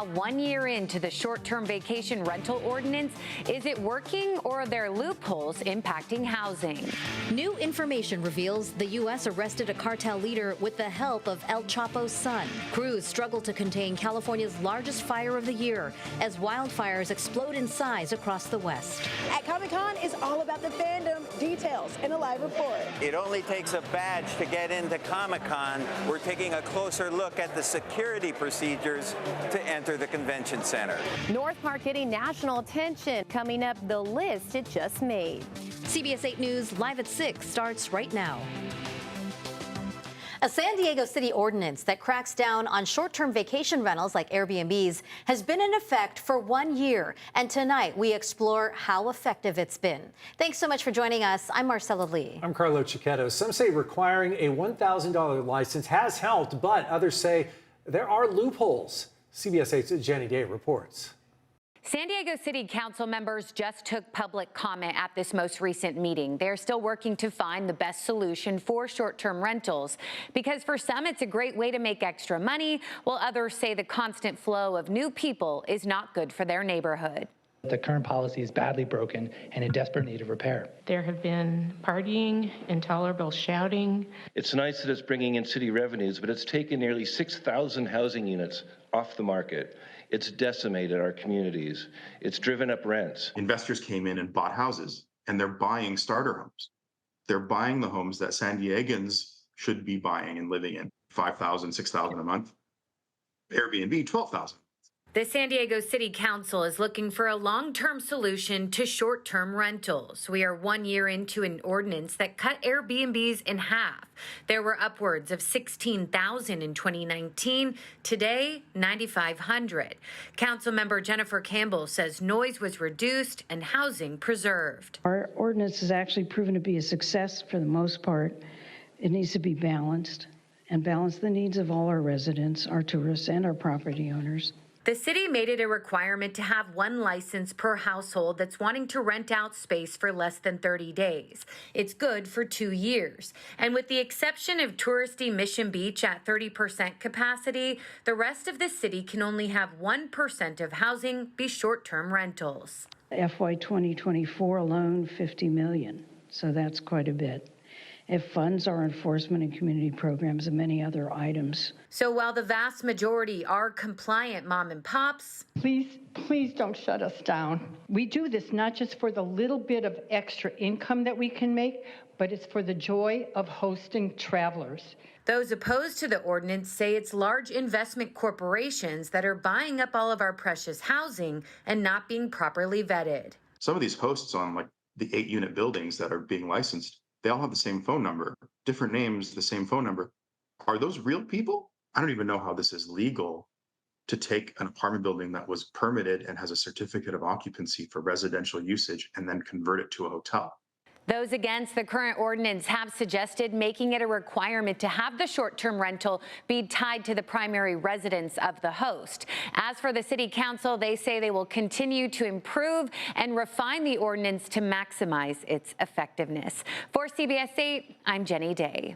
now 1 year into the short-term vacation rental ordinance. Is it working, or are there loopholes impacting housing? New information reveals the U.S. arrested a cartel leader with the help of El Chapo's son. Crews struggle to contain California's largest fire of the year as wildfires explode in size across the West. At Comic-Con is all about the fandom, details in a live report. It only takes a badge to get into Comic-Con. We're taking a closer look at the security procedures to enter the convention center. North Park getting national attention. Coming up, the list it just made. CBS 8 News Live at 6 starts right now. A San Diego City ordinance that cracks down on short-term vacation rentals like Airbnbs has been in effect for 1 year. And tonight, we explore how effective it's been. Thanks so much for joining us. I'm Marcella Lee. I'm Carlo Cicchetto. Some say requiring a $1,000 license has helped, but others say there are loopholes. CBS 8's Jenny Day reports. San Diego City Council members just took public comment at this most recent meeting. They're still working to find the best solution for short-term rentals, because for some it's a great way to make extra money, while others say the constant flow of new people is not good for their neighborhood. The current policy is badly broken and in desperate need of repair. There have been partying, intolerable shouting. It's nice that it's bringing in city revenues, but it's taken nearly 6,000 housing units off the market. It's decimated our communities. It's driven up rents. Investors came in and bought houses, and they're buying starter homes. They're buying the homes that San Diegans should be buying and living in. $5,000, $6,000 a month. Airbnb, $12,000. The San Diego City Council is looking for a long-term solution to short-term rentals. We are 1 year into an ordinance that cut Airbnbs in half. There were upwards of 16,000 in 2019. Today, 9,500. Councilmember Jennifer Campbell says noise was reduced and housing preserved. Our ordinance has actually proven to be a success for the most part. It needs to be balanced and balance the needs of all our residents, our tourists, and our property owners. The city made it a requirement to have one license per household that's wanting to rent out space for less than 30 days. It's good for 2 years. And with the exception of touristy Mission Beach at 30% capacity, the rest of the city can only have 1% of housing be short-term rentals. FY 2024 alone, $50 million. So that's quite a bit. It funds our enforcement and community programs and many other items. So while the vast majority are compliant mom and pops, please don't shut us down. We do this not just for the little bit of extra income that we can make, but it's for the joy of hosting travelers. Those opposed to the ordinance say it's large investment corporations that are buying up all of our precious housing and not being properly vetted. Some of these hosts on like the 8-unit buildings that are being licensed, they all have the same phone number, different names, the same phone number. Are those real people? I don't even know how this is legal to take an apartment building that was permitted and has a certificate of occupancy for residential usage and then convert it to a hotel. Those against the current ordinance have suggested making it a requirement to have the short-term rental be tied to the primary residence of the host. As for the city council, they say they will continue to improve and refine the ordinance to maximize its effectiveness. For CBS 8, I'm Jenny Day.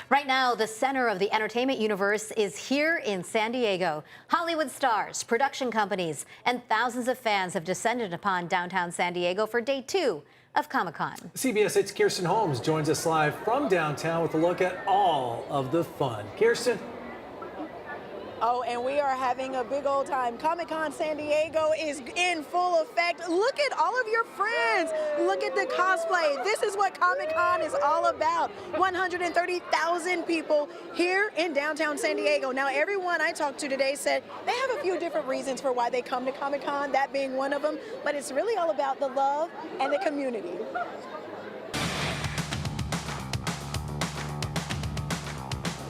Right now, the center of the entertainment universe is here in San Diego. Hollywood stars, production companies, and thousands of fans have descended upon downtown San Diego for day 2 of Comic-Con. CBS 8's Kirsten Holmes joins us live from downtown with a look at all of the fun. Kirsten? Oh, and we are having a big old time. Comic-Con San Diego is in full effect. Look at all of your friends. Look at the cosplay. This is what Comic-Con is all about. 130,000 people here in downtown San Diego. Now, everyone I talked to today said they have a few different reasons for why they come to Comic-Con, that being one of them, but it's really all about the love and the community.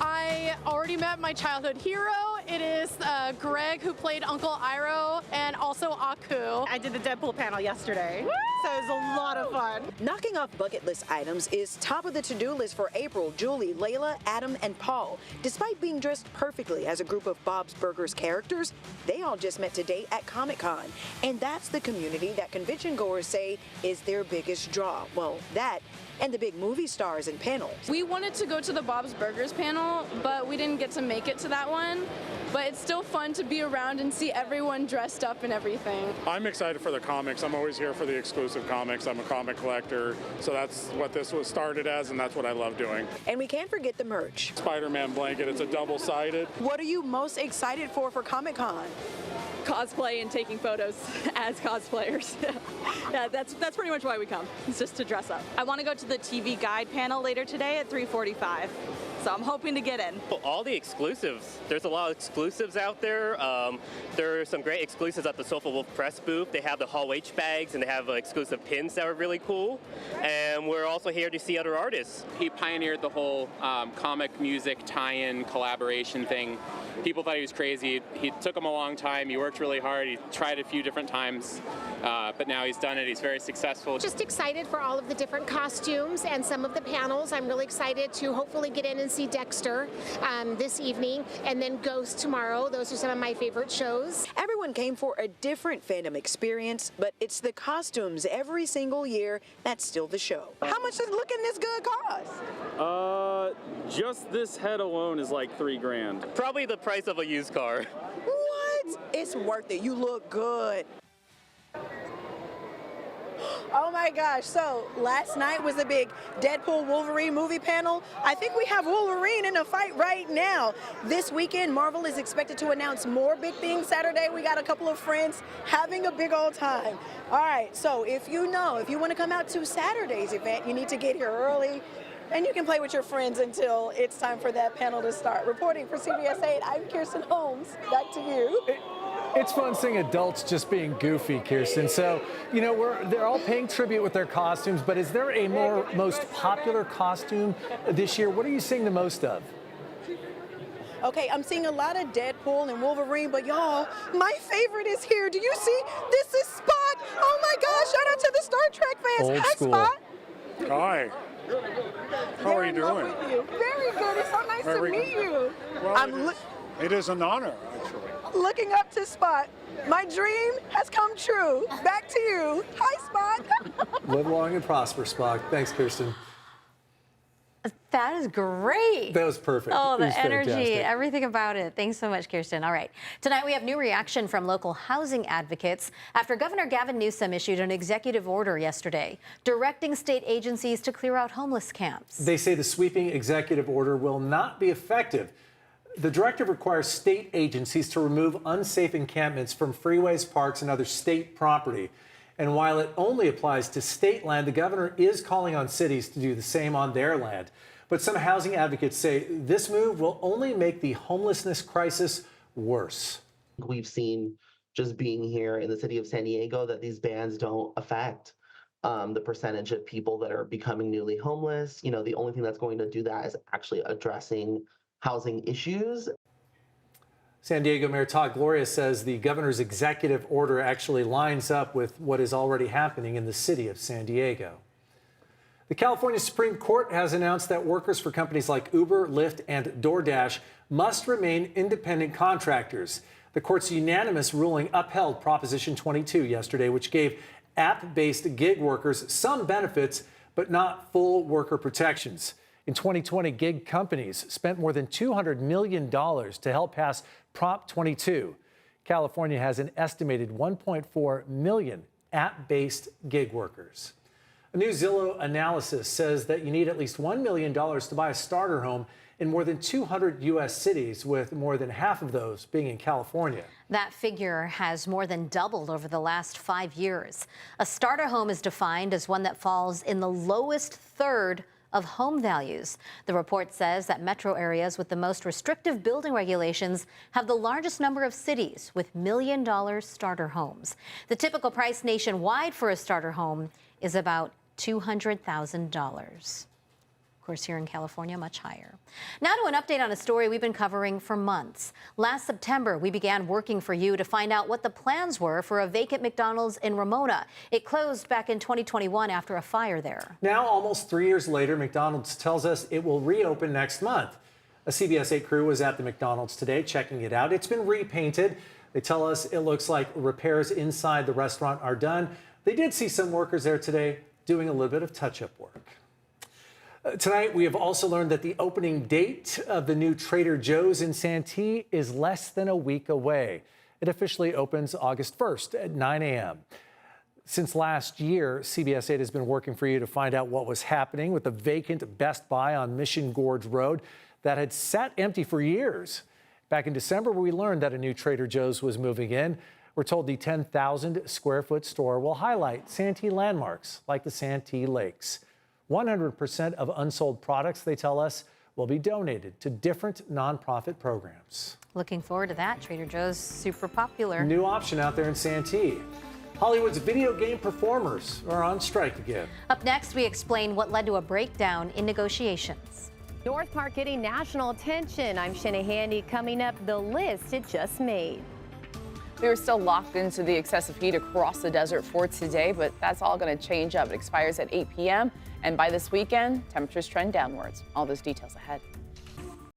I already met my childhood hero It is Greg, who played Uncle Iroh, and also Aku. I did the Deadpool panel yesterday, so it was a lot of fun. Knocking off bucket list items is top of the to-do list for April, Julie, Layla, Adam, and Paul. Despite being dressed perfectly as a group of Bob's Burgers characters, they all just met today at Comic-Con. And that's the community that convention goers say is their biggest draw. Well, that and the big movie stars and panels. We wanted to go to the Bob's Burgers panel, but we didn't get to make it to that one. But it's still fun to be around and see everyone dressed up and everything. I'm excited for the comics. I'm always here for the exclusive comics. I'm a comic collector, so that's what this was started as, and that's what I love doing. And we can't forget the merch. Spider-Man blanket, it's a double-sided. What are you most excited for Comic-Con? Cosplay and taking photos as cosplayers. Yeah, that's pretty much why we come. It's just to dress up. I want to go to the TV guide panel later today at 3:45. So I'm hoping to get in. All the exclusives. There's a lot of exclusives out there. There are some great exclusives at the Sofa Wolf press booth. They have the Hall H bags and they have exclusive pins that are really cool. And we're also here to see other artists. He pioneered the whole comic music tie-in collaboration thing. People thought he was crazy. He took him a long time. He worked really hard. He tried a few different times, but now he's done it. He's very successful. Just excited for all of the different costumes and some of the panels. I'm really excited to hopefully get in and see Dexter this evening, and then Ghost tomorrow. Those are some of my favorite shows. Everyone came for a different fandom experience, but it's the costumes every single year that's still the show. How much does looking this good cost? Just this head alone is like $3,000. Probably the price of a used car. What? It's worth it. You look good. Oh my gosh, so last night was the big Deadpool Wolverine movie panel. I think we have Wolverine in a fight right now. This weekend, Marvel is expected to announce more big things. Saturday, we got a couple of friends having a big old time. All right, so if you want to come out to Saturday's event, you need to get here early. And you can play with your friends until it's time for that panel to start. Reporting for CBS 8, I'm Kirsten Holmes. Back to you. It's fun seeing adults just being goofy, Kirsten. So, they're all paying tribute with their costumes, but is there a most popular costume this year? What are you seeing the most of? Okay, I'm seeing a lot of Deadpool and Wolverine, but y'all, my favorite is here. Do you see? This is Spock. Oh my gosh, shout out to the Star Trek fans. Old Hi, school. Spock. Hi. How are you doing? Very good. It's so nice to meet you. Well, it is an honor, actually. Looking up to Spot. My dream has come true. Back to you. Hi, Spot. Live long and prosper, Spock. Thanks, Kirsten. That is great. That was perfect. Oh, the energy, fantastic. everything about it. Thanks so much, Kirsten. All right. Tonight, we have new reaction from local housing advocates after Governor Gavin Newsom issued an executive order yesterday directing state agencies to clear out homeless camps. They say the sweeping executive order will not be effective. The directive requires state agencies to remove unsafe encampments from freeways, parks, and other state property. And while it only applies to state land, the governor is calling on cities to do the same on their land. But some housing advocates say this move will only make the homelessness crisis worse. We've seen just being here in the city of San Diego that these bans don't affect the percentage of people that are becoming newly homeless. The only thing that's going to do that is actually addressing housing issues. San Diego Mayor Todd Gloria says the governor's executive order actually lines up with what is already happening in the city of San Diego. The California Supreme Court has announced that workers for companies like Uber, Lyft, and DoorDash must remain independent contractors. The court's unanimous ruling upheld Proposition 22 yesterday, which gave app-based gig workers some benefits, but not full worker protections. In 2020, gig companies spent more than $200 million to help pass Prop 22. California has an estimated 1.4 million app-based gig workers. A new Zillow analysis says that you need at least $1 million to buy a starter home in more than 200 U.S. cities, with more than half of those being in California. That figure has more than doubled over the last 5 years. A starter home is defined as one that falls in the lowest third of home values. The report says that metro areas with the most restrictive building regulations have the largest number of cities with million-dollar starter homes. The typical price nationwide for a starter home is about $200,000. course, here in California, much higher. Now to an update on a story we've been covering for months. Last September, we began working for you to find out what the plans were for a vacant McDonald's in Ramona. It closed back in 2021 after a fire there. Now, almost 3 years later, McDonald's tells us it will reopen next month. A CBS 8 crew was at the McDonald's today checking it out. It's been repainted. They tell us it looks like repairs inside the restaurant are done. They did see some workers there today doing a little bit of touch-up work. Tonight, we have also learned that the opening date of the new Trader Joe's in Santee is less than a week away. It officially opens August 1st at 9 a.m. Since last year, CBS 8 has been working for you to find out what was happening with the vacant Best Buy on Mission Gorge Road that had sat empty for years. Back in December, we learned that a new Trader Joe's was moving in. We're told the 10,000 square foot store will highlight Santee landmarks like the Santee Lakes. 100% of unsold products, they tell us, will be donated to different nonprofit programs. Looking forward to that. Trader Joe's super popular. New option out there in Santee. Hollywood's video game performers are on strike again. Up next, we explain what led to a breakdown in negotiations. North Park getting national attention. I'm Shanna Handy. Coming up, the list it just made. We were still locked into the excessive heat across the desert for today, but that's all going to change up. It expires at 8 p.m. And by this weekend, temperatures trend downwards. All those details ahead.